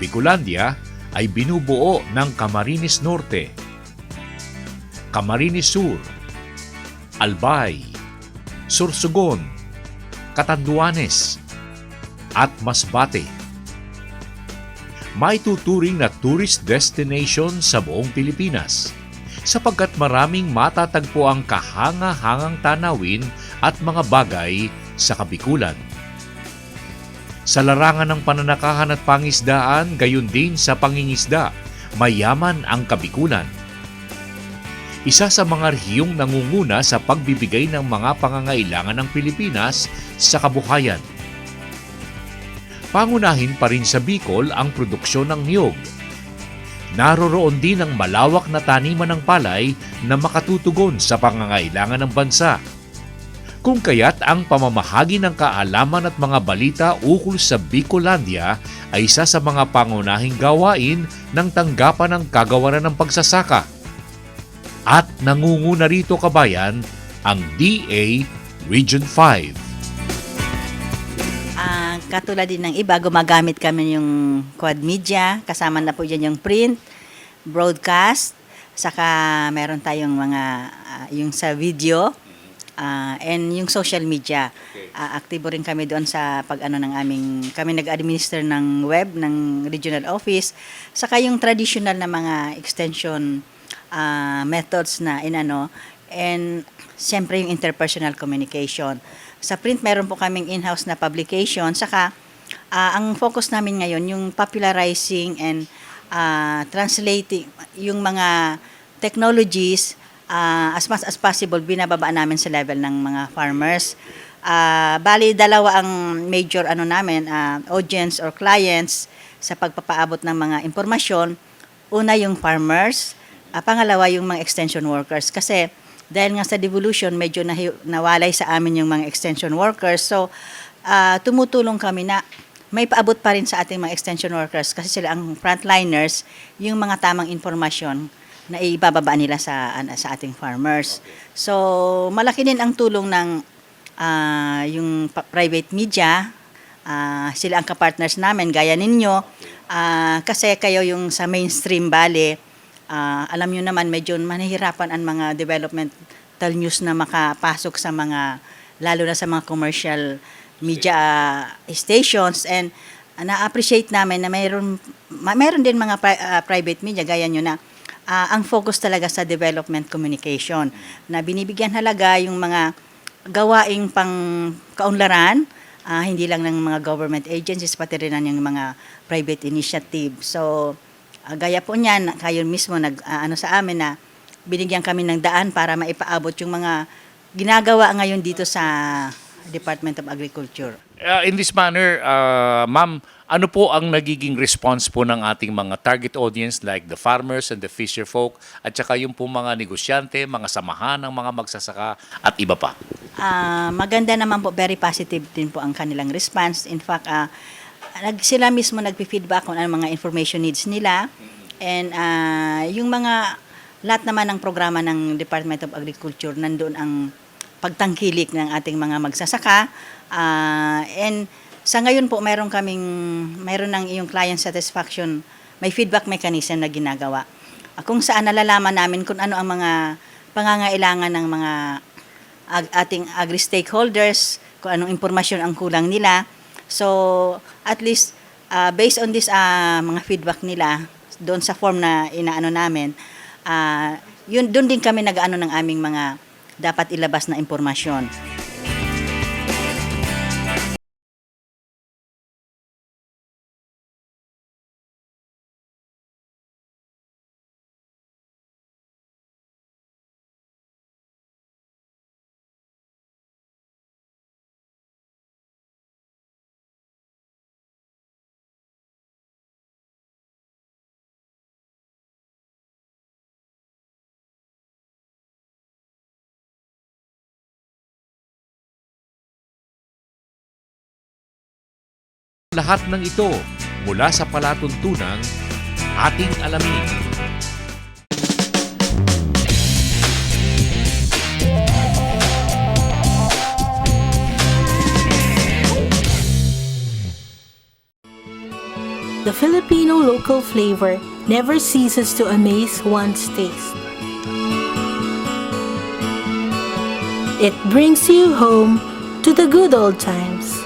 Bicolandia ay binubuo ng Camarines Norte, Camarines Sur, Albay, Sorsogon, Catanduanes, at Masbate. Maituturing na tourist destination sa buong Pilipinas sapagkat maraming matatagpo ang kahanga-hangang tanawin at mga bagay sa Kabikulan. Sa larangan ng pananakahan at pangisdaan, gayon din sa pangingisda, mayaman ang Kabikulan. Isa sa mga rehiyong nangunguna sa pagbibigay ng mga pangangailangan ng Pilipinas sa kabuhayan. Pangunahin pa rin sa Bicol ang produksyon ng niyog. Naroroon din ang malawak na taniman ng palay na makatutugon sa pangangailangan ng bansa. Kung kaya't ang pamamahagi ng kaalaman at mga balita ukol sa Bicolandia ay isa sa mga pangunahing gawain ng tanggapan ng kagawaran ng pagsasaka. At nangunguna rito kabayan ang DA Region 5. Katulad din ng iba, gumagamit kami yung quad media, kasama na po dyan yung print, broadcast, saka meron tayong mga yung sa video, and yung social media. Aktibo rin kami doon sa pag-ano ng kami nag-administer ng web ng regional office, saka yung traditional na mga extension methods na and siyempre yung interpersonal communication. Sa print, meron po kaming in-house na publication. Saka, ang focus namin ngayon, yung popularizing and translating yung mga technologies as much as possible, binababa namin sa level ng mga farmers. Bali, dalawa ang major namin, audience or clients sa pagpapaabot ng mga impormasyon. Una, yung farmers. Pangalawa, yung mga extension workers. Kasi, dahil nga sa devolution, medyo nawalay sa amin yung mga extension workers. So, tumutulong kami na may paabot pa rin sa ating mga extension workers kasi sila ang frontliners, yung mga tamang informasyon na ibababa nila sa ating farmers. So, malaki din ang tulong ng yung private media. Sila ang kapartners namin, gaya ninyo. Kasi kayo yung sa mainstream bale, alam nyo naman, medyo manahirapan ang mga developmental news na makapasok sa mga, lalo na sa mga commercial media stations. And na-appreciate namin na mayroon din mga private media, gaya nyo na, ang focus talaga sa development communication, na binibigyan halaga yung mga gawaing pang kaunlaran, hindi lang ng mga government agencies, pati rin yung mga private initiative. So, gaya po niyan, kayo mismo sa amin na binigyan kami ng daan para maipaabot yung mga ginagawa ngayon dito sa Department of Agriculture. In this manner, ma'am, ano po ang nagiging response po ng ating mga target audience like the farmers and the fisher folk at saka yung po mga negosyante, mga samahan ng mga magsasaka at iba pa? Maganda naman po, very positive din po ang kanilang response. In fact, sila mismo nagpi-feedback kung ano mga information needs nila. And yung mga lahat naman ng programa ng Department of Agriculture, nandoon ang pagtangkilik ng ating mga magsasaka. And sa ngayon po, meron ng yung client satisfaction, may feedback mechanism na ginagawa. Kung saan nalalaman namin kung ano ang mga pangangailangan ng mga ating agri-stakeholders, kung anong impormasyon ang kulang nila. So, at least, based on this mga feedback nila, doon sa form na inaano namin, doon din kami nag-ano ng aming mga dapat ilabas na impormasyon. Lahat ng ito mula sa palatuntunang ating alamin. The Filipino local flavor never ceases to amaze one's taste. It brings you home to the good old times.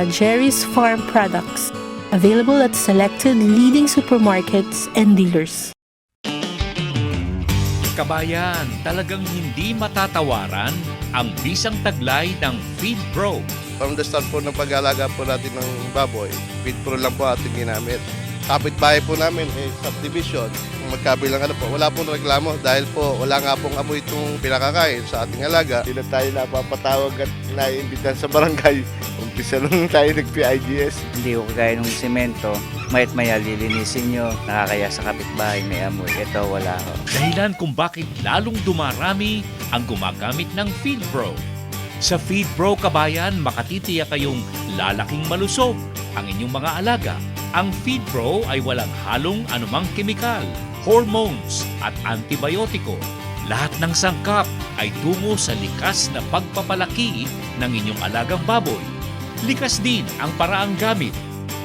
Jerry's Farm Products, available at selected leading supermarkets and dealers. Kabayan, talagang hindi matatawaran ang bisang taglay ng Feed Pro. From the start po ng pag-aalaga po natin ng baboy, Feed Pro lang po ating ginamit. Kapitbahay po namin, subdivision, kung magkabilang po, wala pong reklamo dahil po wala nga pong amoy itong pinakakain sa ating alaga. Hindi na tayo napapatawag at naiimbitan sa barangay. Umpisa lang tayo nag-PIDS. Hindi ko kagaya ng semento, mayat maya lilinisin nyo, nakakaya sa kapitbahay may amoy. Ito wala ho. Dahilan kung bakit lalong dumarami ang gumagamit ng Feed Pro. Sa Feed Pro, kabayan, makatitiyak kayong lalaking malusog ang inyong mga alaga. Ang Feed Pro ay walang halong anumang kemikal, hormones at antibiotiko. Lahat ng sangkap ay tungo sa likas na pagpapalaki ng inyong alagang baboy. Likas din ang paraang gamit.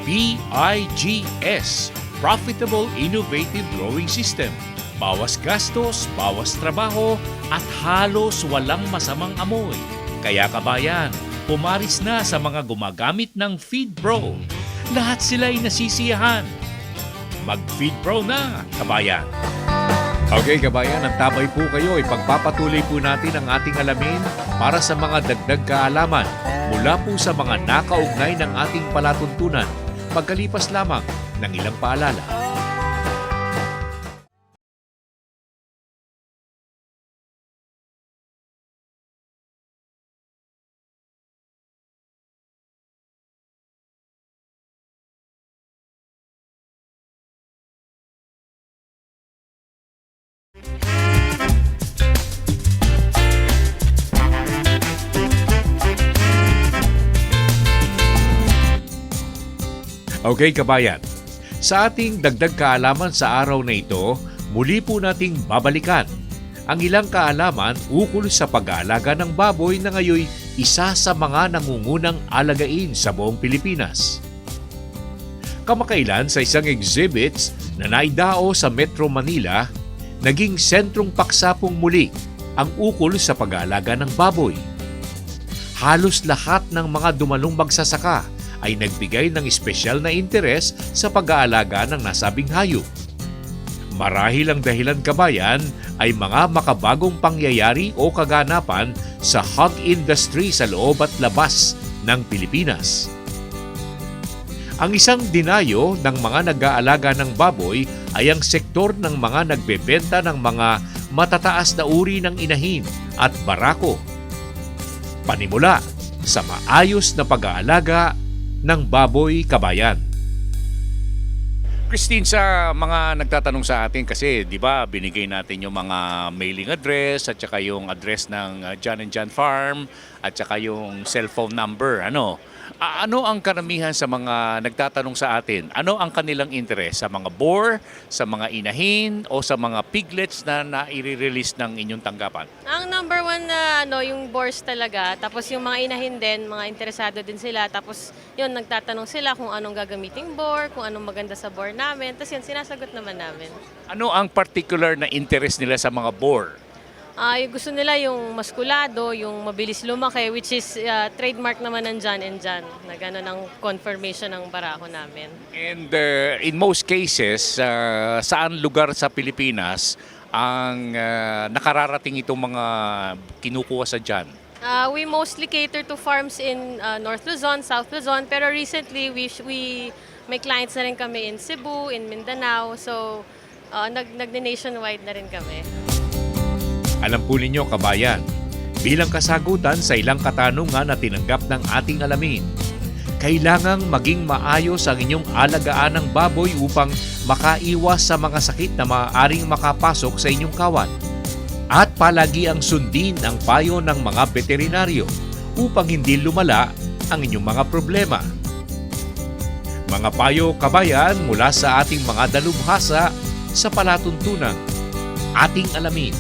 PIGS, Profitable Innovative Growing System. Bawas gastos, bawas trabaho at halos walang masamang amoy. Kaya kabayan, pumaris na sa mga gumagamit ng Feed Pro. Lahat sila ay nasisiyahan. Mag-Feed Pro na, kabayan! Okay, kabayan, ang tabay po kayo. Ipagpapatuloy po natin ang ating alamin para sa mga dagdag kaalaman mula po sa mga nakaugnay ng ating palatuntunan pagkalipas lamang ng ilang paalala. Okay, kabayan. Sa ating dagdag kaalaman sa araw na ito, muli po nating babalikan ang ilang kaalaman ukol sa pag-aalaga ng baboy na ngayon isa sa mga nangungunang alagain sa buong Pilipinas. Kamakailan sa isang exhibits na naidao sa Metro Manila, naging sentrong paksa pong muli ang ukol sa pag-aalaga ng baboy. Halos lahat ng mga dumalong magsasaka ay nagbigay ng espesyal na interes sa pag-aalaga ng nasabing hayop. Marahil ang dahilan, kabayan, ay mga makabagong pangyayari o kaganapan sa hog industry sa loob at labas ng Pilipinas. Ang isang dinayo ng mga nag-aalaga ng baboy ay ang sektor ng mga nagbebenta ng mga matataas na uri ng inahin at barako. Panimula sa maayos na pag-aalaga ng baboy, kabayan. Christine, sa mga nagtatanong sa atin kasi, di ba, binigay natin yung mga mailing address at saka yung address ng John and John Farm at saka yung cellphone number, ano? Ano ang karamihan sa mga nagtatanong sa atin? Ano ang kanilang interest? Sa mga boar, sa mga inahin, o sa mga piglets na nai-release ng inyong tanggapan? Ang number one na yung boars talaga, tapos yung mga inahin din, mga interesado din sila, tapos yun, nagtatanong sila kung anong gagamiting boar, kung anong maganda sa boar namin, tapos yun, sinasagot naman namin. Ano ang particular na interest nila sa mga boar? Yung gusto nila yung maskulado, yung mabilis lumaki, which is trademark naman ng John and John, na gano'n ang confirmation ng barako namin. And in most cases, saan lugar sa Pilipinas ang nakararating itong mga kinukuha sa John? We mostly cater to farms in North Luzon, South Luzon, pero recently we may clients na rin kami in Cebu, in Mindanao, so nag-nationwide na rin kami. Alam po ninyo, kabayan, bilang kasagutan sa ilang katanungan na tinanggap ng ating alamin, kailangang maging maayos ang inyong alagaan ng baboy upang makaiwas sa mga sakit na maaaring makapasok sa inyong kawan. At palagi ang sundin ang payo ng mga veterinaryo upang hindi lumala ang inyong mga problema. Mga payo, kabayan, mula sa ating mga dalubhasa sa palatuntunan, ating alamin.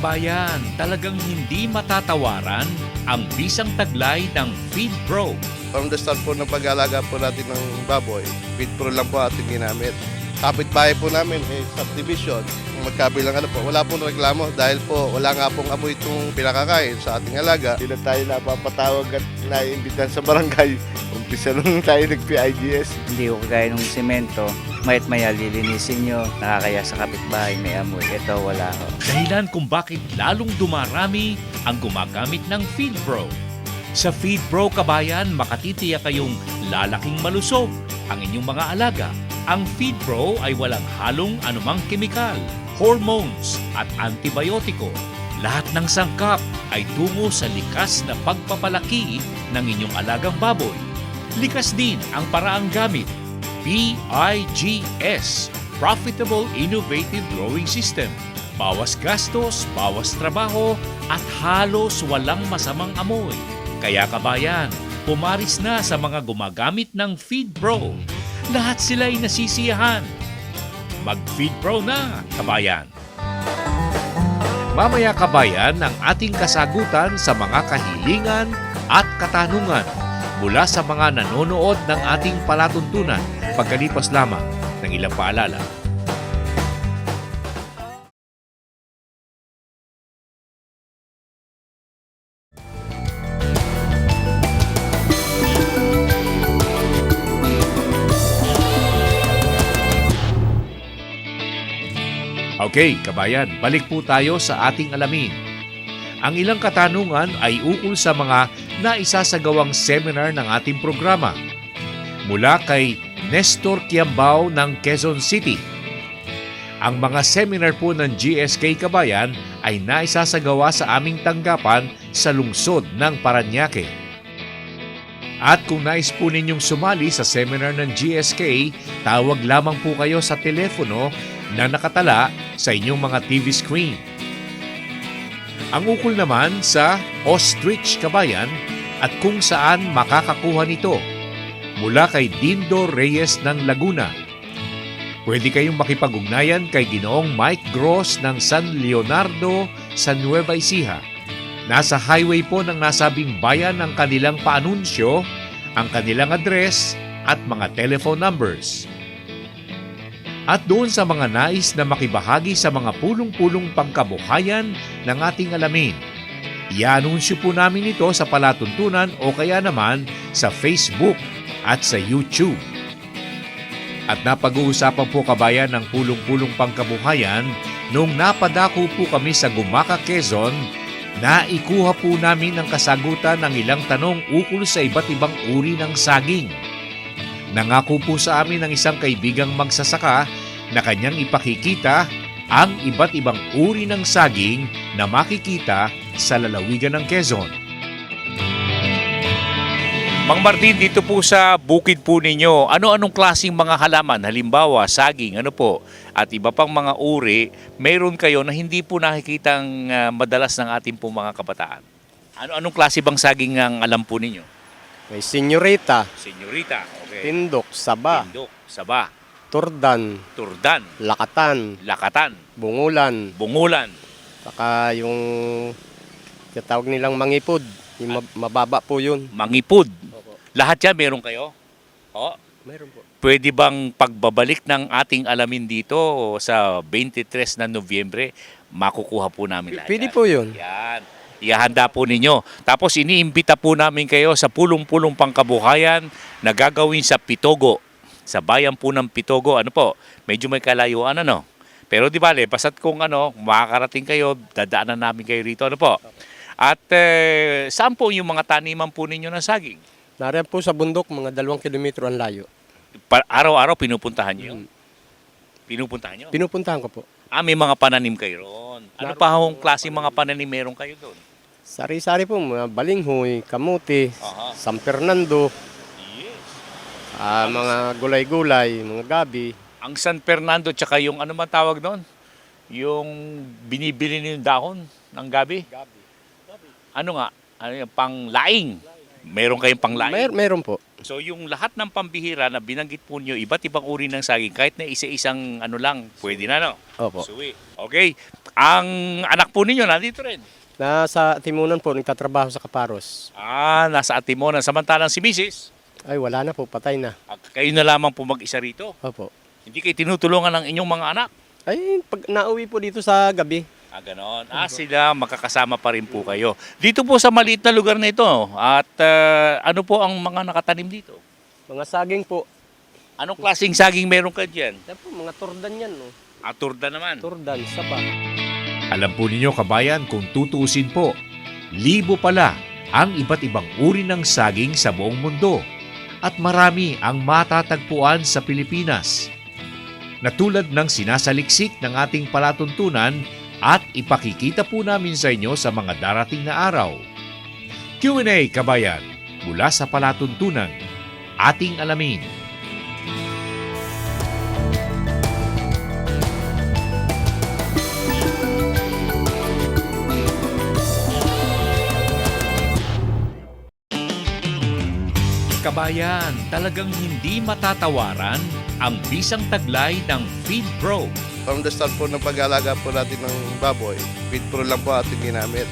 kabayan, talagang hindi matatawaran ang bisang taglay ng Feed Pro. From the start po ng pag-alaga po natin ng baboy, Feed Pro lang po ating ginamit. Kapitbahay po namin, subdivision, magkabilang po, wala pong reklamo dahil po wala nga pong amoy itong pinakakain sa ating alaga. Hindi na tayo napapatawag at naiimbitan sa barangay. Umpisa nung tayo nag-PIGS. Hindi ko kagaya ng semento, mayat maya lilinisin nyo, nakakaya sa kapitbahay, may amoy. Ito, wala ho. Dahilan kung bakit lalong dumarami ang gumagamit ng Feed Pro. Sa Feed Pro kabayan, makatitiyak kayong lalaking malusog ang inyong mga alaga. Ang Feed Pro ay walang halong anumang kemikal, hormones at antibiotiko. Lahat ng sangkap ay tungo sa likas na pagpapalaki ng inyong alagang baboy. Likas din ang paraang gamit. PIGS, Profitable Innovative Growing System. Bawas gastos, bawas trabaho at halos walang masamang amoy. Kaya kabayan, pumaris na sa mga gumagamit ng Feed Pro. Lahat sila ay nasisiyahan. Mag-Feed Pro na, kabayan! Mamaya kabayan ang ating kasagutan sa mga kahilingan at katanungan mula sa mga nanonood ng ating palatuntunan pagkalipas lamang ng ilang paalala. Okay, kabayan, balik po tayo sa ating alamin. Ang ilang katanungan ay ukol sa mga naisasagawang seminar ng ating programa. Mula kay Nestor Kiambao ng Quezon City. Ang mga seminar po ng GSK Kabayan ay naisasagawa sa aming tanggapan sa lungsod ng Parañaque. At kung nais po ninyong sumali sa seminar ng GSK, tawag lamang po kayo sa telepono na nakatala sa inyong mga TV screen. Ang ukol naman sa Ostrich Kabayan at kung saan makakakuha nito mula kay Dindo Reyes ng Laguna. Pwede kayong makipag-ugnayan kay Ginoong Mike Gross ng San Leonardo sa Nueva Ecija. Nasa highway po ng nasabing bayan ang kanilang paanunsyo, ang kanilang address at mga telephone numbers. At doon sa mga nais na makibahagi sa mga pulong-pulong pangkabuhayan ng ating alamin, i-anunsyo po namin ito sa palatuntunan o kaya naman sa Facebook at sa YouTube. At napag-uusapan po kabayan ng pulong-pulong pangkabuhayan nung napadako po kami sa Gumaca, Quezon, naikuha po namin ang kasagutan ng ilang tanong ukol sa iba't ibang uri ng saging. Nangako po sa amin ng isang kaibigang magsasaka na kanyang ipakikita ang iba't ibang uri ng saging na makikita sa lalawigan ng Quezon. Mang Martin, dito po sa bukid po ninyo, ano-anong klaseng mga halaman? Halimbawa, saging, ano po? At iba pang mga uri, mayroon kayo na hindi po nakikitang madalas ng ating po mga kabataan. Ano-anong klase bang saging ang alam po ninyo? May senyorita, Senyorita, okay. tindok, saba, Tindok, saba, turdan, turdan, lakatan, lakatan, bungulan, bungulan, saka yung tinatawag nilang mangipod. Yung mababa po yun. mangipud. Lahat yan meron kayo? O, Meron po. pwede bang pagbabalik ng ating alamin dito sa 23 na Nobyembre, makukuha po namin lahat? Pwede yan? po yun. Yan. Ihanda po ninyo. Tapos iniimbita po namin kayo sa pulong-pulong pangkabuhayan na gagawin sa Pitogo. Sa bayan po ng Pitogo. Ano po? Medyo may kalayuan ano. Pero di bale, basta't kung makakarating kayo, dadaanan namin kayo rito. Ano po? At saan po yung mga taniman po ninyo ng saging? Nariyan po sa bundok, mga 2 kilometro ang layo. Araw-araw pinupuntahan nyo? Pinupuntahan nyo? Pinupuntahan ko po. May mga pananim kayo roon. Ano pa hong klase mga pananim meron kayo doon? Sari-sari po, mga balinghoy, kamuti, Aha. San Fernando, Yes. mga gulay-gulay, mga gabi. Ang San Fernando tsaka yung ano man tawag doon? Yung binibili niyo yung dahon ng gabi? Ano nga? Ano yung pang laing? Meron kayong panglaing? Meron po. So yung lahat ng pambihira na binanggit po nyo, iba't ibang uri ng saging, kahit na isa-isang ano lang, pwede na, no? Opo. Suwi. Okay. Ang anak po ninyo nandito rin. Nasa Timunan po, nagtatrabaho sa Kaparos. Nasa Atimonan. Samantalang si Mrs. Ay, wala na po, patay na. Kayo na lamang po mag-isa rito. Opo. Hindi kayo tinutulungan ng inyong mga anak. Ay, pag nauwi po dito sa gabi, Ganon. Sila makakasama pa rin po kayo. Dito po sa maliit na lugar na ito, at ano po ang mga nakatanim dito? mga saging po. Anong klaseng saging meron ka dyan? Yan po, mga turdan yan, no? Turda naman. Turdan, saba. Alam po ninyo kabayan, kung tutuusin po, libo pala ang iba't ibang uri ng saging sa buong mundo at marami ang matatagpuan sa Pilipinas. Na tulad ng sinasaliksik ng ating palatuntunan at ipakikita po namin sa inyo sa mga darating na araw. Q&A kabayan, mula sa palatuntunan, ating alamin. Kabayan, talagang hindi matatawaran ang bisang taglay ng Feed Pro. From the start po ng pag-alaga po natin ng baboy, Feed Pro lang po ating ginamit.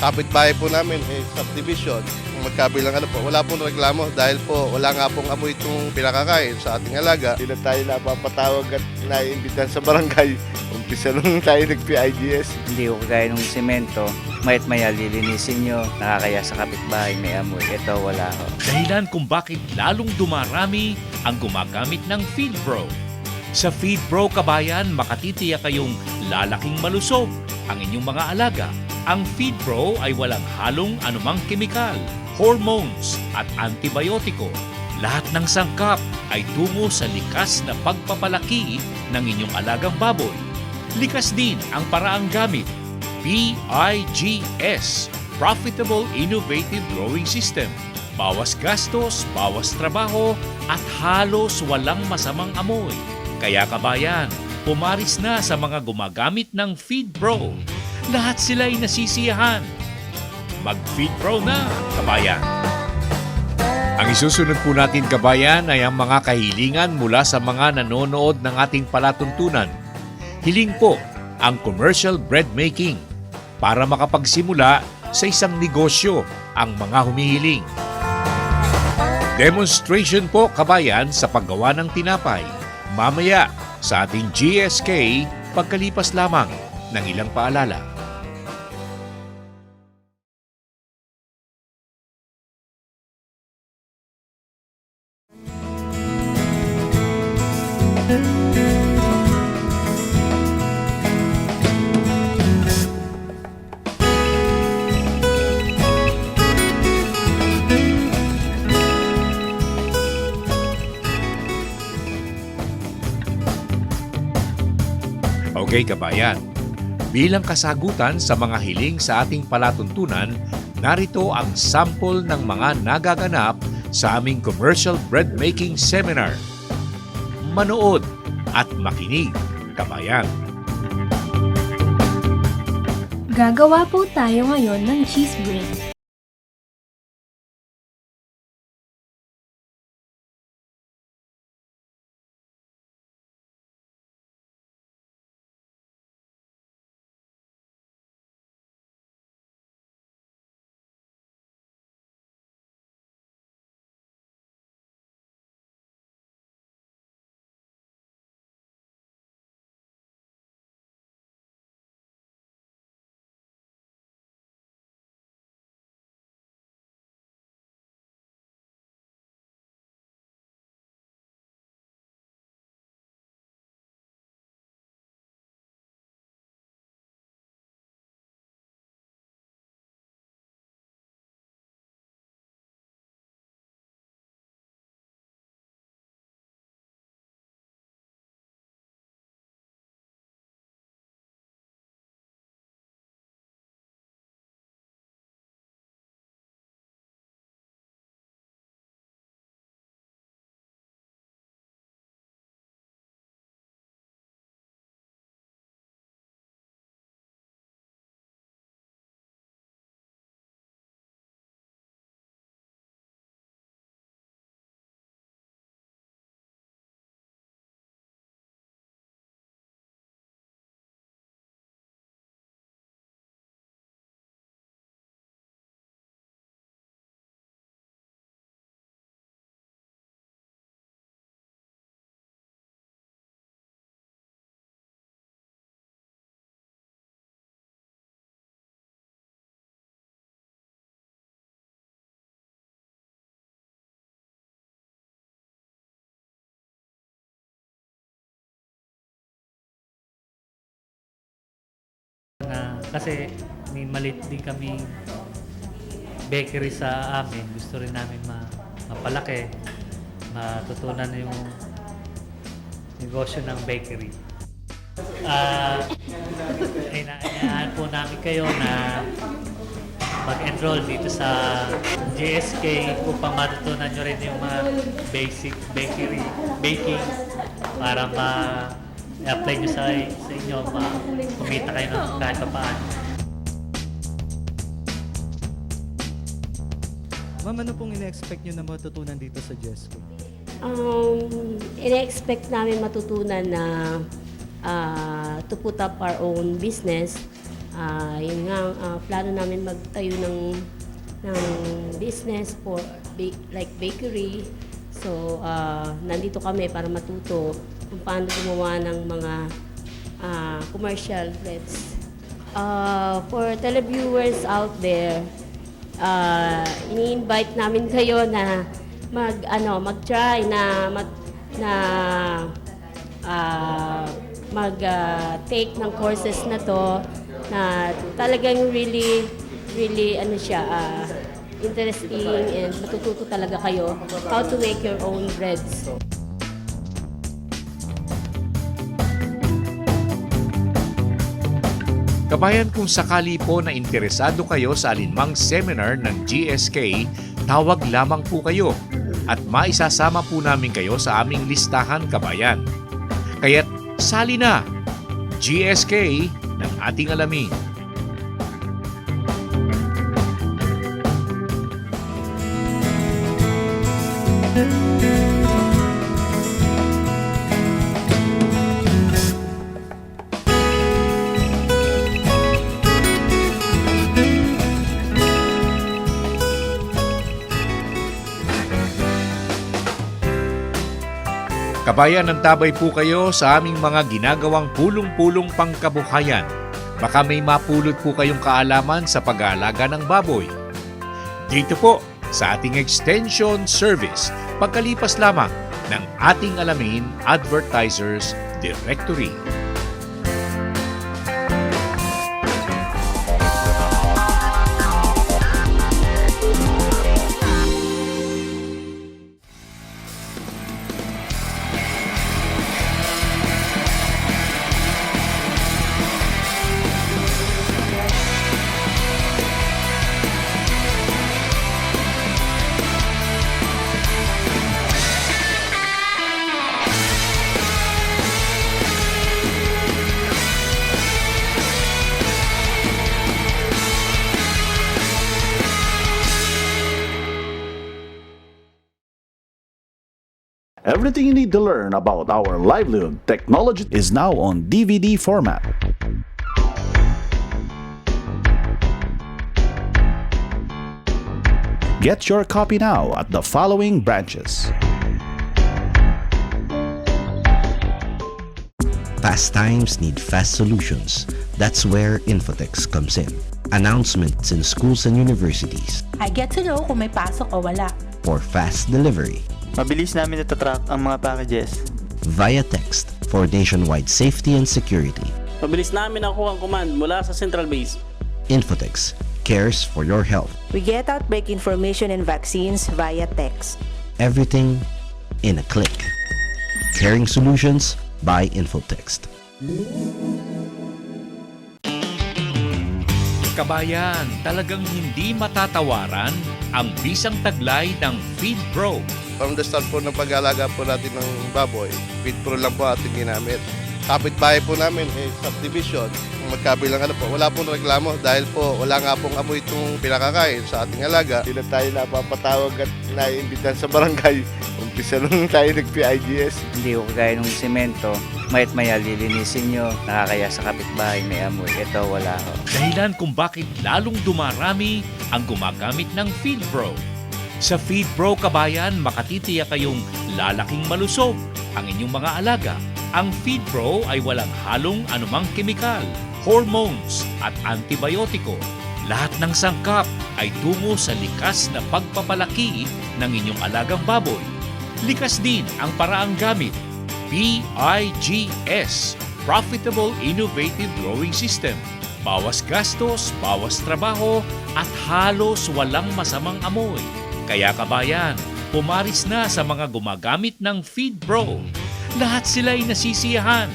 Kapit-bahay po namin, subdivision, magkabilang ano po, wala pong reklamo dahil po wala nga pong amoy itong pinakakain sa ating alaga. Hindi na tayo napapatawag at naiimbitan sa barangay. Umpisa nung tayo nag-PIGS. Hindi ko kagaya ng semento, mayat maya lilinisin nyo, nakakaya sa kapitbahay, may amoy. Ito, wala ho. Dahilan kung bakit lalong dumarami ang gumagamit ng Feed Pro. Sa Feed Pro kabayan, makatitiyak kayong lalaking malusog ang inyong mga alaga. Ang Feed Pro ay walang halong anumang kemikal, hormones at antibiotiko. Lahat ng sangkap ay tungo sa likas na pagpapalaki ng inyong alagang baboy. Likas din ang paraang gamit. PIGS, Profitable Innovative Growing System. Bawas gastos, bawas trabaho at halos walang masamang amoy. Kaya kabayan, pumaris na sa mga gumagamit ng Feed Pro. Lahat sila ay nasisiyahan. Mag-Feed Pro na, kabayan! Ang isusunod po natin, kabayan, ay ang mga kahilingan mula sa mga nanonood ng ating palatuntunan. Hiling po ang commercial bread making para makapagsimula sa isang negosyo ang mga humihiling. Demonstration po, kabayan, sa paggawa ng tinapay. Mamaya sa ating GSK pagkalipas lamang ng ilang paalala. Okay kabayan, bilang kasagutan sa mga hiling sa ating palatuntunan, narito ang sample ng mga nagaganap sa aming commercial bread making seminar. Manood at makinig, kabayan. Gagawa po tayo ngayon ng cheese bread. Kasi may malit din kami bakery sa amin. Gusto rin namin mapalaki, matutunan yung negosyo ng bakery. Inaayahan po namin kayo na mag-enroll dito sa GSK upang matutunan nyo rin yung mga basic baking para ma-apply nyo sa inyo, kumita kayo ng kahit pa paano. Ma'am, ano pong ina-expect nyo na matutunan dito sa GSK? Ina-expect namin matutunan na to put up our own business. Yun nga, plano namin magtayo ng business for like bakery. So, nandito kami para matuto kung paano gumawa ng mga commercial breads. For televiewers out there, ini-invite namin kayo na mag-try take ng courses na to na talagang really interesting, and matututo talaga kayo how to make your own breads. Kabayan, kung sakali po na interesado kayo sa alinmang seminar ng GSK, tawag lamang po kayo at maisasama po namin kayo sa aming listahan, kabayan. Kaya't sali na! GSK ng ating alamin. Kabayan, nantabay po kayo sa aming mga ginagawang pulong-pulong pangkabuhayan. Baka may mapulot po kayong kaalaman sa pag-aalaga ng baboy. Dito po sa ating extension service, pagkalipas lamang ng ating alamin Advertisers Directory. Everything you need to learn about our livelihood technology is now on DVD format. Get your copy now at the following branches. Fast times need fast solutions. That's where Infotex comes in. Announcements in schools and universities. I get to know kung may pasok o wala. For fast delivery. Mabilis namin itatrack ang mga packages. Via text for nationwide safety and security. Mabilis namin nakuha ang command mula sa central base. Infotex cares for your health. We get outbreak information and vaccines via text. Everything in a click. Caring solutions by Infotext. Kabayan, talagang hindi matatawaran ang bisang taglay ng Feed Pro. From the start po ng pag-aalaga po natin ng baboy, Feed Pro lang po ating ginamit. Kapitbahay po namin, subdivision, magkabilang po, wala pong reklamo dahil po wala nga pong amoy itong pinakakain sa ating alaga. Hindi na tayo napapatawag at naiimbitan sa barangay. Umpisa nung tayo nag-PIGS. Hindi ko kagaya ng semento, mayat maya lilinisin nyo, nakakaya sa kapitbahay may amoy. Ito wala ho. Dahilan kung bakit lalong dumarami ang gumagamit ng Feed Pro. Sa Feed Pro, kabayan, makatitiyak kayong lalaking malusog ang inyong mga alaga. Ang Feed Pro ay walang halong anumang kemikal, hormones at antibiotiko. Lahat ng sangkap ay tungo sa likas na pagpapalaki ng inyong alagang baboy. Likas din ang paraang gamit. PIGS, Profitable Innovative Growing System. Bawas gastos, bawas trabaho, at halos walang masamang amoy. Kaya kabayan, pumaris na sa mga gumagamit ng Feed Pro. Lahat sila ay nasisiyahan.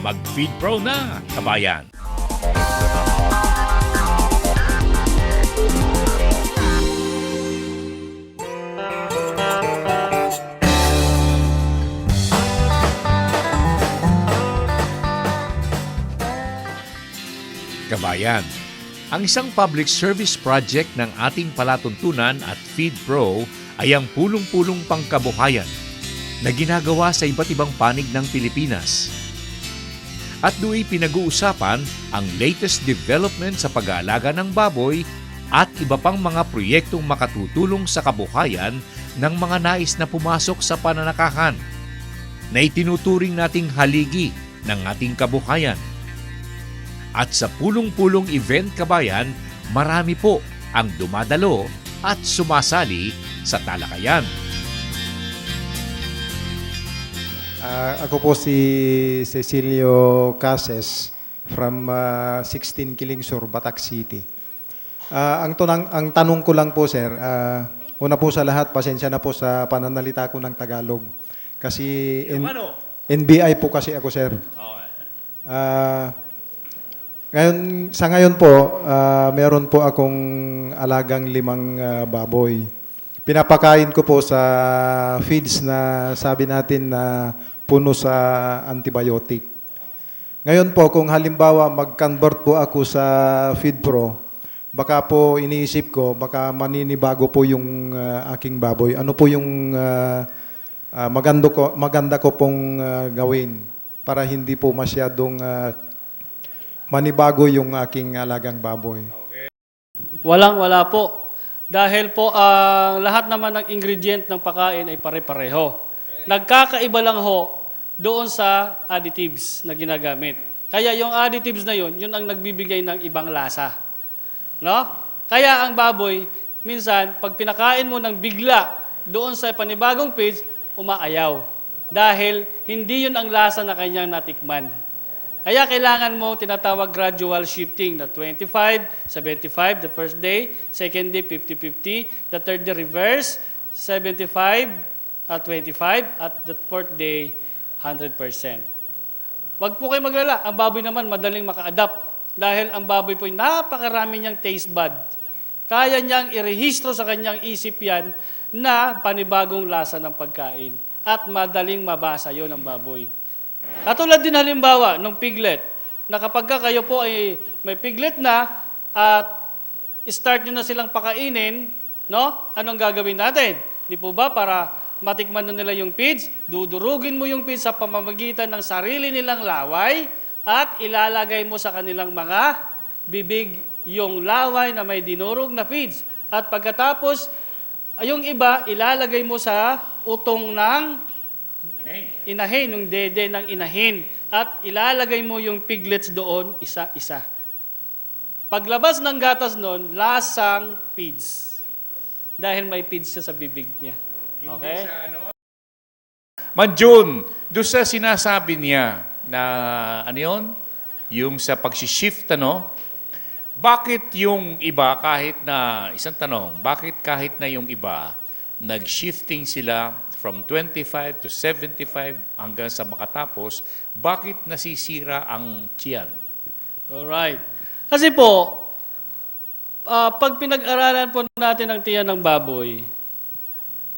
Mag-Feed Pro na, kabayan! Kabayan, ang isang public service project ng ating palatuntunan at Feed Pro ay ang pulong-pulong pangkabuhayan na ginagawa sa iba't ibang panig ng Pilipinas. At do'y pinag-uusapan ang latest development sa pag-aalaga ng baboy at iba pang mga proyektong makatutulong sa kabuhayan ng mga nais na pumasok sa pananakahan na itinuturing nating haligi ng ating kabuhayan. At sa pulong-pulong event, kabayan, marami po ang dumadalo at sumasali sa talakayan. Ako po si Cecilio Cases from 16 Kilingsur, Batak City. Ang tanong ko lang po, sir, una po sa lahat, pasensya na po sa pananalita ko ng Tagalog. Kasi NBI po kasi ako, sir. Sa ngayon po, meron po akong alagang 5 baboy. Pinapakain ko po sa feeds na sabi natin na puno sa antibiotic. Ngayon po, kung halimbawa mag-convert po ako sa Feed Pro, baka po iniisip ko, baka maninibago po yung aking baboy. Ano po yung maganda ko pong gawin para hindi po masyadong manibago yung aking alagang baboy? Wala po. Dahil po ang lahat naman ng ingredient ng pagkain ay pare-pareho. Nagkakaiba lang ho doon sa additives na ginagamit. Kaya yung additives na yun ang nagbibigay ng ibang lasa. No? Kaya ang baboy, minsan, pag pinakain mo ng bigla doon sa panibagong feeds, umaayaw. Dahil hindi yun ang lasa na kanyang natikman. Kaya kailangan mo tinatawag gradual shifting na 25, 75 the first day, second day 50-50, the third day reverse, 75, 25, at the fourth day 100%. Wag po kayo maglala. Ang baboy naman madaling maka-adapt dahil ang baboy po napakarami niyang taste bud. Kaya niyang irehistro sa kanyang isip yan na panibagong lasa ng pagkain at madaling mabasa yon ng baboy. Katulad din halimbawa ng piglet, na kapag kayo po ay may piglet na at start nyo na silang pakainin, no? Anong gagawin natin? Di po ba para matikman na nila yung feeds, dudurugin mo yung feeds sa pamamagitan ng sarili nilang laway at ilalagay mo sa kanilang mga bibig yung laway na may dinurog na feeds. At pagkatapos, yung iba, ilalagay mo sa utong ng inahin, yung dede ng inahin. At ilalagay mo yung piglets doon, isa-isa. Paglabas ng gatas noon, lasang feeds. Dahil may feeds siya sa bibig niya. Okay? Manjun, doon sa sinasabi niya na ano yun? Yung sa pagsishift, ano? Bakit yung iba kahit na, isang tanong, bakit kahit na yung iba, nag-shifting sila from 25 to 75 hanggang sa makatapos, bakit nasisira ang tiyan? Alright. Kasi po, pag pinag-aralan po natin ang tiyan ng baboy,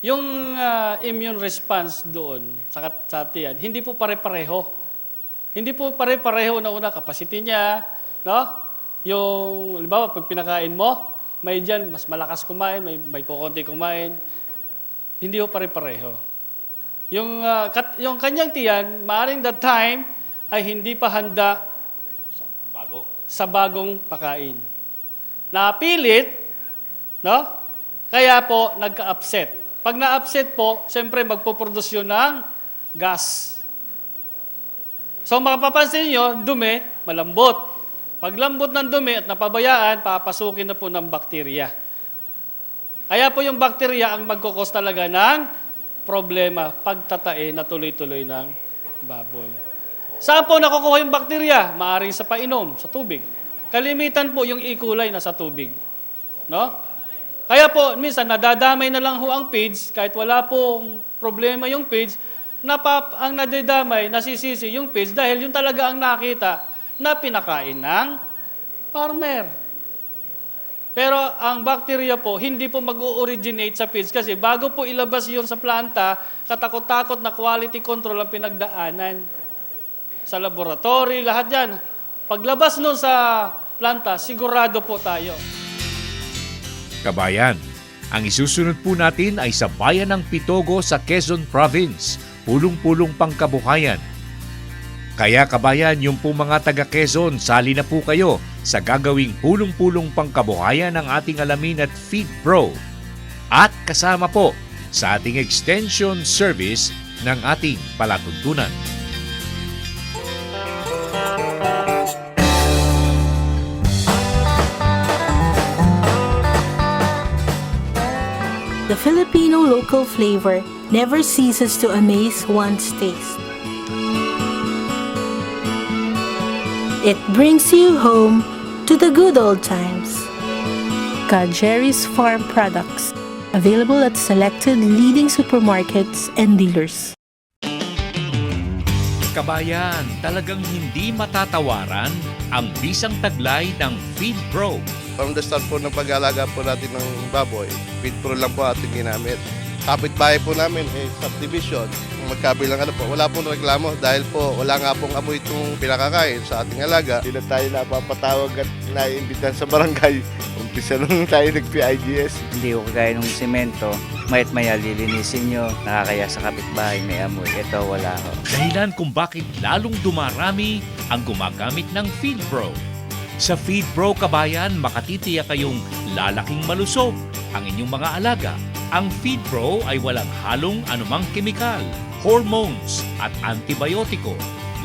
yung immune response doon sa tiyan, hindi po pare-pareho. Hindi po pare-pareho na una capacity niya, no? Yung, halimbawa, pag pinakain mo, may dyan, mas malakas kumain, may kukunti kumain. Hindi po pare-pareho. Yung kanyang tiyan, maaaring that time, ay hindi pa handa sa bagong pakain. Napilit, no? Kaya po, nagka-upset. Pag na-upset po, siyempre magpoproduce yun ng gas. So makapapansin nyo, dumi, malambot. Pag lambot ng dumi at napabayaan, papasukin na po ng bakterya. Kaya po yung bakterya ang magkukos talaga ng problema, pagtatae na tuloy-tuloy ng baboy. Saan po nakukuha yung bakterya? Maaring sa painom, sa tubig. Kalimitan po yung E. coli nasa tubig. No? Kaya po, minsan nadadamay na lang ho ang feeds, kahit wala pong problema yung feeds, ang nadadamay, nasisisi yung feeds dahil yung talaga ang nakita na pinakain ng farmer. Pero ang bacteria po, hindi po mag-originate sa feeds kasi bago po ilabas yun sa planta, katakot-takot na quality control ang pinagdaanan. Sa laboratory, lahat yan. Paglabas nun sa planta, sigurado po tayo. Kabayan, ang isusunod po natin ay sa bayan ng Pitogo sa Quezon Province, pulong-pulong pangkabuhayan. Kaya kabayan, yung po mga taga Quezon, sali na po kayo sa gagawing pulong-pulong pangkabuhayan ng ating alamin at Feed Pro. At kasama po sa ating extension service ng ating palatuntunan. The Filipino local flavor never ceases to amaze one's taste. It brings you home to the good old times. Jerry's Farm Products, available at selected leading supermarkets and dealers. Kabayan, talagang hindi matatawaran ang bisang taglay ng Feed Pro. From the start po ng pag-alaga po natin ng baboy, Feed Pro lang po ating ginamit. Kapitbahay po namin, subdivision, magkabilang wala pong reklamo dahil po wala nga pong amoy itong pinakakain sa ating alaga. Hindi na tayo napapatawag at naiimbitan sa barangay. Umpisa nung tayo nag-PIGS. Hindi ko kagaya ng semento, mayat maya lilinisin nyo, nakakaya sa kapitbahay, may amoy. Ito, wala ho. Dahilan kung bakit lalong dumarami ang gumagamit ng Feed Pro. Sa Feed Pro, kabayan, makatitiyak kayong lalaking malusog ang inyong mga alaga. Ang Feed Pro ay walang halong anumang kemikal, hormones at antibiotiko.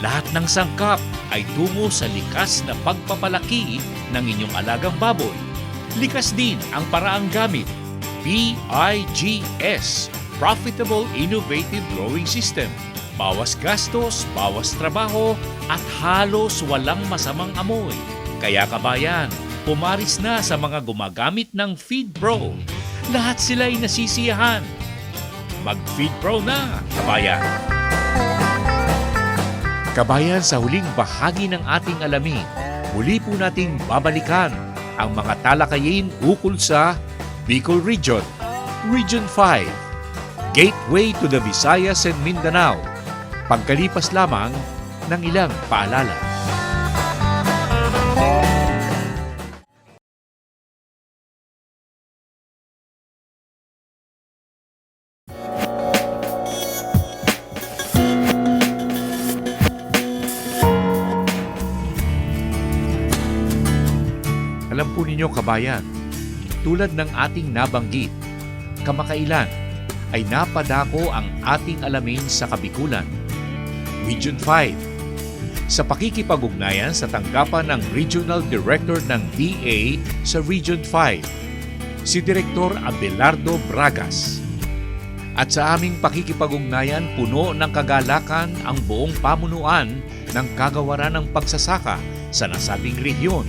Lahat ng sangkap ay tungo sa likas na pagpapalaki ng inyong alagang baboy. Likas din ang paraang gamit. PIGS, Profitable Innovative Growing System. Bawas gastos, bawas trabaho at halos walang masamang amoy. Kaya kabayan, pumaris na sa mga gumagamit ng Feed Pro. Lahat sila ay nasisiyahan. Mag-Feed Pro na, kabayan! Kabayan, sa huling bahagi ng ating alamin, muli po nating babalikan ang mga talakayin ukol sa Bicol Region, Region 5, Gateway to the Visayas and Mindanao, pagkalipas lamang ng ilang paalala. Alam po ninyo kabayan, tulad ng ating nabanggit, kamakailan ay napadako ang ating alamin sa Kabikulan, Region 5. Sa pakikipag-ugnayan sa tanggapan ng Regional Director ng DA sa Region 5, si Direktor Abelardo Bragas. At sa aming pakikipag-ugnayan, puno ng kagalakan ang buong pamunuan ng kagawaran ng pagsasaka sa nasabing rehiyon.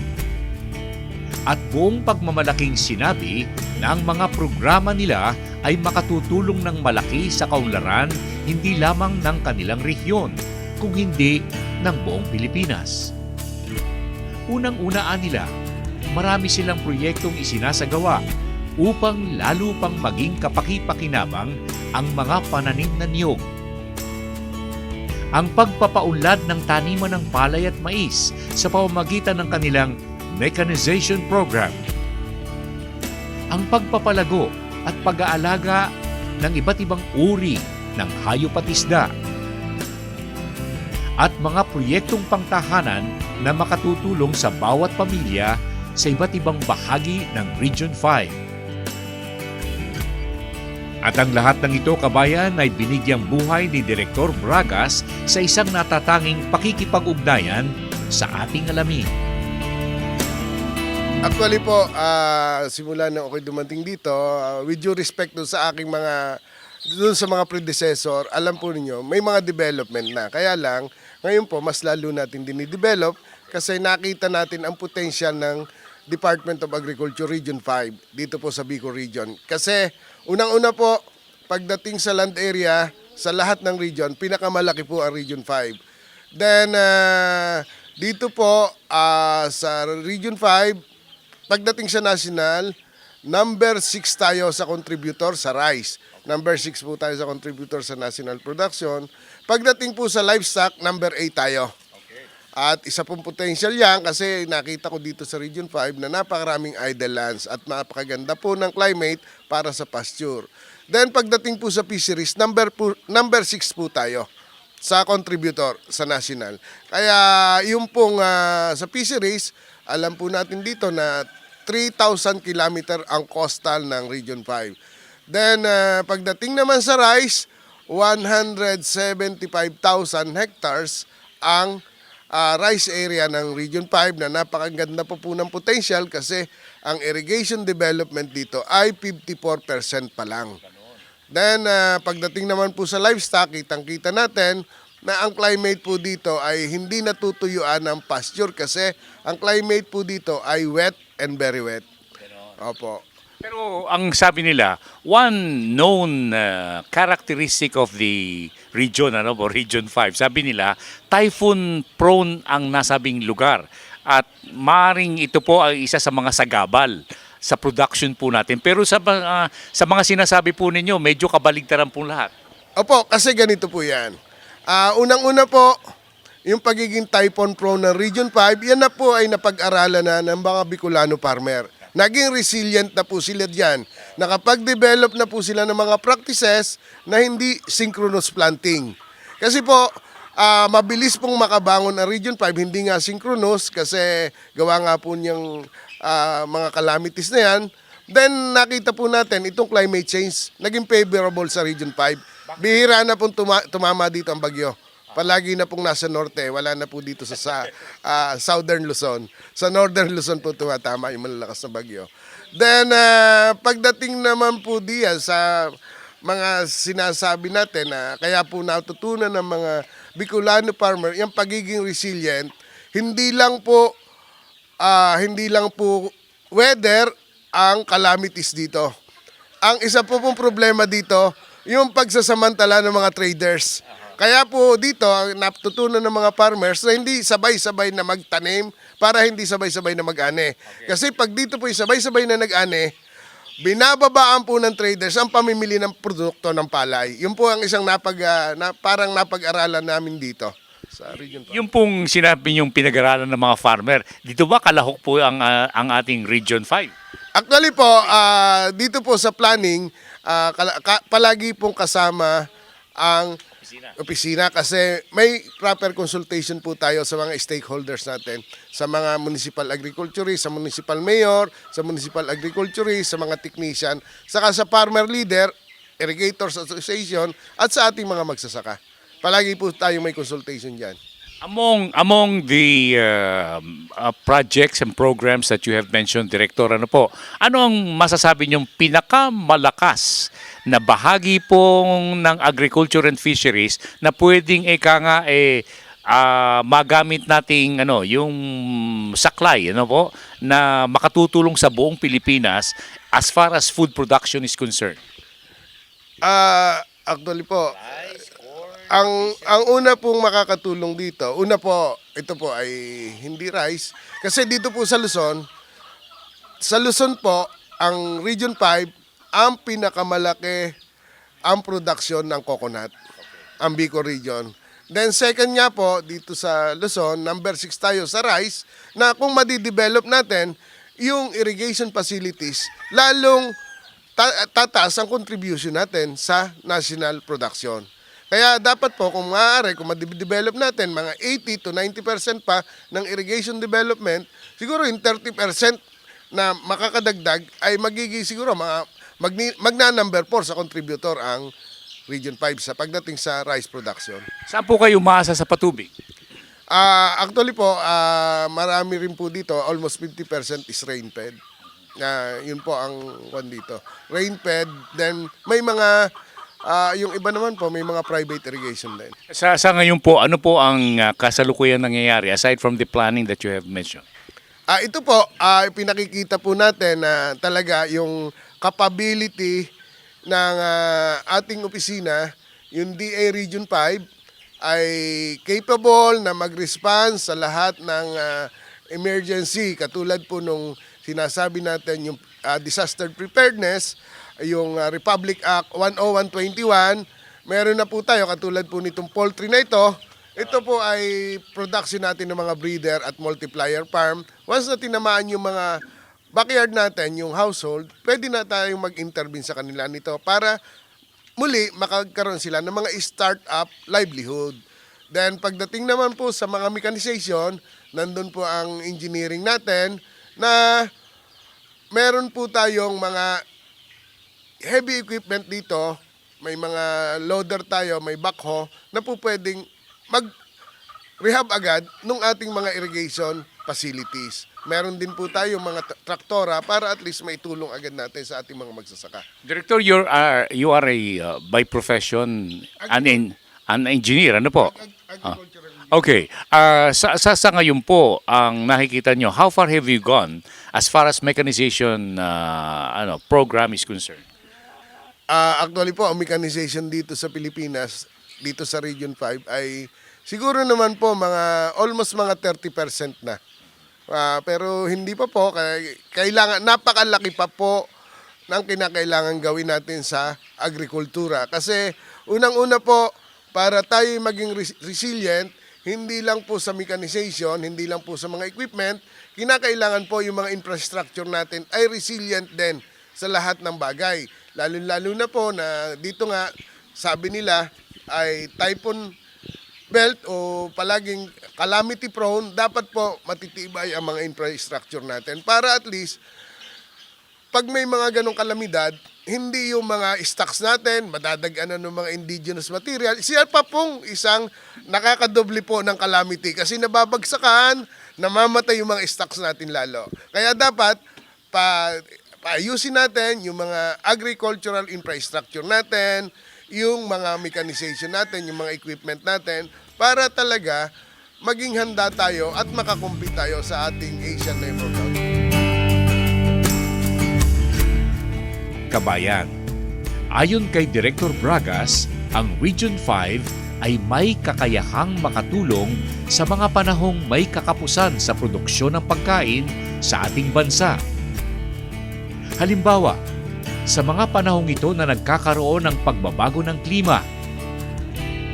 At buong pagmamalaking sinabi na ang mga programa nila ay makatutulong ng malaki sa kaunlaran hindi lamang ng kanilang rehiyon, kung hindi ng buong Pilipinas. Unang-unaan nila, marami silang proyektong isinasagawa upang lalo pang maging kapaki-pakinabang ang mga pananim na niyog. Ang pagpapaunlad ng taniman ng palay at mais sa pamamagitan ng kanilang mechanization program. Ang pagpapalago at pag-aalaga ng iba't ibang uri ng hayop at isda. At mga proyektong pangtahanan na makatutulong sa bawat pamilya sa iba't ibang bahagi ng Region 5. At ang lahat ng ito, kabayan, ay binigyang buhay ni Direktor Bragas sa isang natatanging pakikipag-ugnayan sa ating alamin. Actually po, simula na ako'y dumating dito, with due respect dun sa aking dun sa mga predecessor, alam po ninyo, may mga development na. Kaya lang, ngayon po, mas lalo natin dinidevelop kasi nakita natin ang potential ng Department of Agriculture Region 5 dito po sa Bicol Region. Kasi unang-una po, pagdating sa land area, sa lahat ng region, pinakamalaki po ang Region 5. Then, dito po sa Region 5, pagdating sa national, number 6 tayo sa contributor sa rice. Number 6 po tayo sa contributor sa national production. Pagdating po sa livestock, number 8 tayo. At isa pong potential yan kasi nakita ko dito sa Region 5 na napakaraming idle lands at napakaganda po ng climate para sa pasture. Then pagdating po sa fisheries, number 6 po tayo sa contributor sa national. Kaya yung pong sa fisheries, alam po natin dito na 3,000 kilometer ang coastal ng Region 5. Then pagdating naman sa rice, 175,000 hectares ang rice area ng Region 5 na napakaganda po ng potential kasi ang irrigation development dito ay 54% pa lang. Then, pagdating naman po sa livestock, kitang-kita natin na ang climate po dito ay hindi natutuyuan ng pasture kasi ang climate po dito ay wet and very wet. Opo. Pero ang sabi nila, one known characteristic of the region, Region 5, sabi nila, typhoon prone ang nasabing lugar. At maring ito po ay isa sa mga sagabal sa production po natin. Pero sa mga sinasabi po ninyo, medyo kabaligtaran po lahat. Opo, kasi ganito po yan. Unang-una po, yung pagiging typhoon prone ng Region 5, yan na po ay napag-aralan na ng mga Bicolano farmer. Naging resilient na po sila dyan. Nakapag-develop na po sila ng mga practices na hindi synchronous planting. Kasi po, mabilis pong makabangon ang Region 5, hindi nga synchronous kasi gawa nga po niyang mga calamities na yan. Then nakita po natin itong climate change naging favorable sa Region 5. Bihira na pong tumama dito ang bagyo. Palagi na pong nasa norte, wala na po dito sa Southern Luzon. Sa Northern Luzon po tumatama yung malalakas na bagyo. Then pagdating naman po diyan sa mga sinasabi natin na kaya po natutunan ng mga Bicolano farmer yung pagiging resilient, hindi lang po weather ang calamities dito. Ang isa po pong problema dito, yung pagsasamantala ng mga traders. Kaya po dito, natutunan ng mga farmers na hindi sabay-sabay na magtanim para hindi sabay-sabay na mag-ani. Kasi pag dito po sabay-sabay na nag-ani, binababaan po ng traders ang pamimili ng produkto ng palay. Yun po ang isang parang napag-aralan namin dito sa Region 5. Yung pong sinabi yung pinag-aralan ng mga farmer, dito ba kalahok po ang ating Region 5? Actually po, dito po sa planning, palagi pong kasama ang opisina kasi may proper consultation po tayo sa mga stakeholders natin, sa mga municipal agriculturists, sa municipal mayor, sa municipal agriculturists, sa mga technician, saka sa farmer leader, irrigators association, at sa ating mga magsasaka. Palagi po tayo may consultation dyan. Among the projects and programs that you have mentioned, Director, ano ang masasabi niyong pinakamalakas na bahagi pong ng agriculture and fisheries na pwedeng magamit nating yung saklay na makatutulong sa buong Pilipinas as far as food production is concerned? Actually po, ang una pong makakatulong dito, ito po ay hindi rice. Kasi dito po sa Luzon po, ang Region 5, ang pinakamalaki ang production ng coconut, ang Bicol Region. Then second nga po, dito sa Luzon, number 6 tayo sa rice, na kung madidevelop natin, yung irrigation facilities, lalong tataas ang contribution natin sa national production. Kaya dapat po kung maaari, kung ma-develop natin mga 80 to 90% pa ng irrigation development, siguro yung 30% na makakadagdag ay magiging siguro magna-number 4 sa contributor ang Region 5 sa pagdating sa rice production. Saan po kayo umaasa sa patubig? Actually po, marami rin po dito, almost 50% is rain-fed. Yun po ang one dito. Rain-fed, then may mga Yung iba naman po, may mga private irrigation din. Sa ngayon po, ano po ang kasalukuyan nangyayari aside from the planning that you have mentioned? Ito po, pinakikita po natin na talaga yung capability ng ating opisina, yung DA Region 5, ay capable na mag-response sa lahat ng emergency. Katulad po nung sinasabi natin yung disaster preparedness, yung Republic Act 10121, meron na po tayo katulad po nitong poultry na ito. Ito po ay production natin ng mga breeder at multiplier farm. Once na tinamaan yung mga backyard natin, yung household, pwede na tayong mag-intervene sa kanila nito para muli makagkaroon sila ng mga start-up livelihood. Then pagdating naman po sa mga mechanization, nandun po ang engineering natin na meron po tayong mga heavy equipment dito. May mga loader tayo, may backhoe na po pwedeng mag-rehab agad nung ating mga irrigation facilities. Meron din po tayo mga traktora para at least maitulong agad natin sa ating mga magsasaka. Director, you are a by profession an engineer, ano po? Okay. Sa ngayon po, ang nakikita nyo, how far have you gone as far as mechanization program is concerned? Actually po, ang mechanization dito sa Pilipinas, dito sa Region 5 ay siguro naman po almost mga 30% na. Pero hindi pa po, kailangan, napakalaki pa po ng kinakailangan gawin natin sa agrikultura. Kasi unang-una po, para tayo maging resilient, hindi lang po sa mechanization, hindi lang po sa mga equipment, kinakailangan po yung mga infrastructure natin ay resilient din sa lahat ng bagay. Lalo na po na dito nga, sabi nila, ay typhoon belt o palaging calamity prone, dapat po matitibay ang mga infrastructure natin para at least pag may mga ganong kalamidad, hindi yung mga stocks natin madadaganan ng mga indigenous material. Siya pa pong isang nakakadoble po ng calamity kasi nababagsakan, namamatay yung mga stocks natin lalo. Kaya dapat paayusin natin yung mga agricultural infrastructure natin, yung mga mechanization natin, yung mga equipment natin, para talaga maging handa tayo at makakumpit tayo sa ating Asian neighborhood. Kabayan, ayon kay Director Bragas, ang Region 5 ay may kakayahang makatulong sa mga panahong may kakapusan sa produksyon ng pagkain sa ating bansa. Halimbawa, sa mga panahong ito na nagkakaroon ng pagbabago ng klima,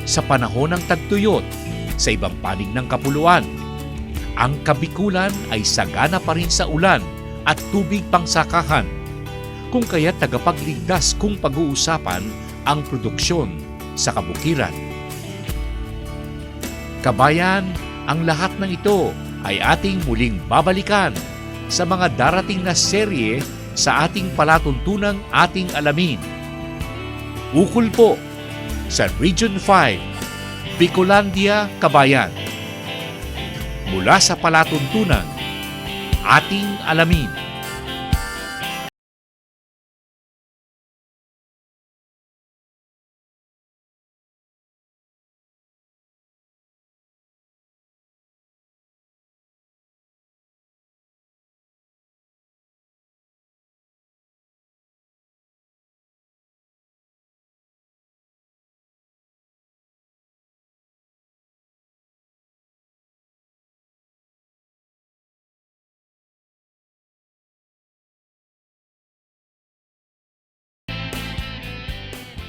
sa panahon ng tagtuyot, sa ibang panig ng kapuluan, ang kabikulan ay sagana pa rin sa ulan at tubig pangsakahan, kung kaya't tagapagligtas kung pag-uusapan ang produksyon sa kabukiran. Kabayan, ang lahat ng ito ay ating muling babalikan sa mga darating na serye sa ating palatuntunang ating alamin. Ukol po sa Region 5, Bicolandia, Kabayan. Mula sa palatuntunan, ating alamin.